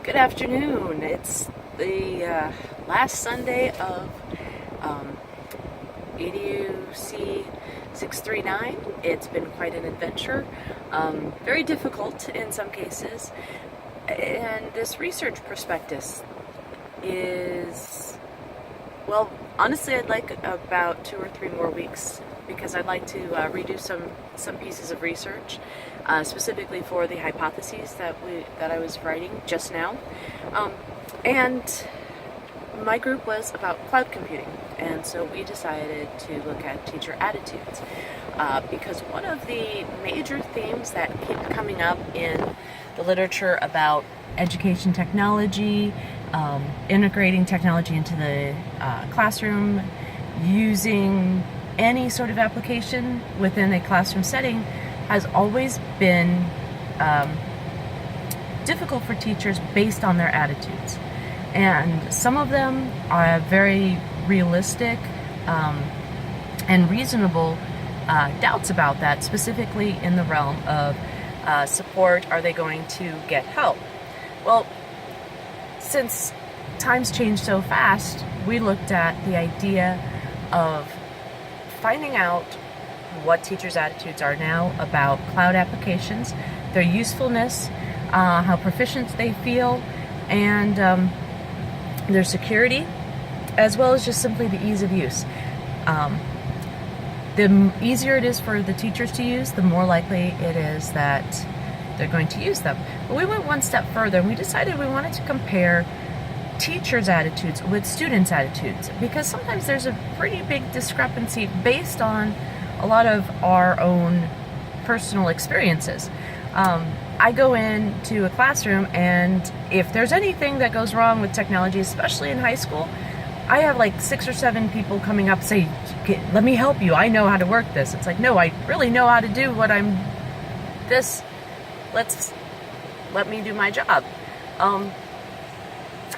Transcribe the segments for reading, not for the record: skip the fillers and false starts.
Good afternoon. It's the last Sunday of EDUC639. It's been quite an adventure, very difficult in some cases, and this research prospectus is, well, honestly I'd like about 2 or 3 more weeks because I'd like to redo some pieces of research, specifically for the hypotheses that I was writing just now, and my group was about cloud computing, and so we decided to look at teacher attitudes, because one of the major themes that keep coming up in the literature about education technology, integrating technology into the classroom, using any sort of application within a classroom setting, has always been difficult for teachers based on their attitudes. And some of them are very realistic and reasonable doubts about that, specifically in the realm of support. Are they going to get help? Well, since times change so fast, we looked at the idea of finding out what teachers' attitudes are now about cloud applications, their usefulness, how proficient they feel, and their security, as well as just simply the ease of use. The easier it is for the teachers to use, the more likely it is that they're going to use them. But we went one step further, and we decided we wanted to compare teachers' attitudes with students' attitudes, because sometimes there's a pretty big discrepancy based on a lot of our own personal experiences. I go into a classroom, and if there's anything that goes wrong with technology, especially in high school, I have like 6 or 7 people coming up say, let me help you, I know how to work this. It's like, no, I really know how to do what let me do my job.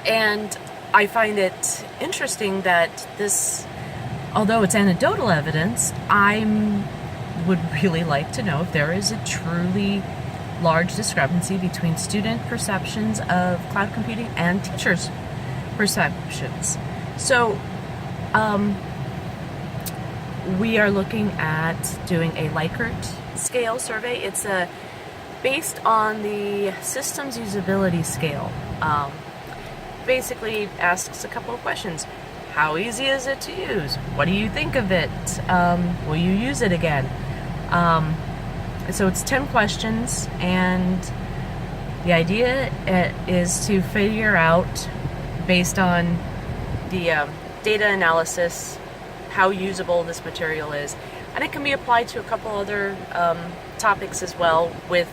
And I find it interesting that this, although it's anecdotal evidence, I would really like to know if there is a truly large discrepancy between student perceptions of cloud computing and teachers' perceptions. So we are looking at doing a Likert scale survey. It's based on the systems usability scale. Basically asks a couple of questions. How easy is it to use? What do you think of it? Will you use it again? So it's 10 questions, and the idea is to figure out, based on the data analysis, how usable this material is. And it can be applied to a couple other topics as well, with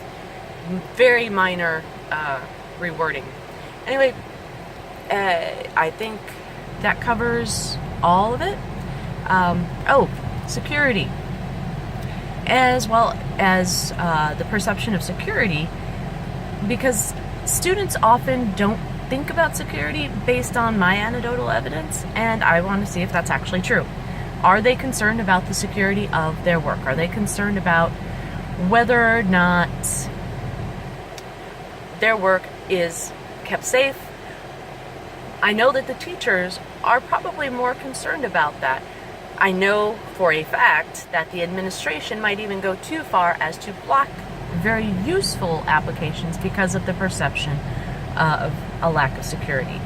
very minor rewording. Anyway, I think that covers all of it. Security. As well as the perception of security, because students often don't think about security based on my anecdotal evidence, and I want to see if that's actually true. Are they concerned about the security of their work? Are they concerned about whether or not their work is kept safe? I know that the teachers are probably more concerned about that. I know for a fact that the administration might even go too far as to block very useful applications because of the perception of a lack of security.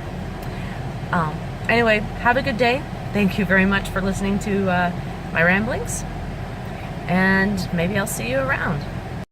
Anyway, have a good day. Thank you very much for listening to my ramblings, and maybe I'll see you around.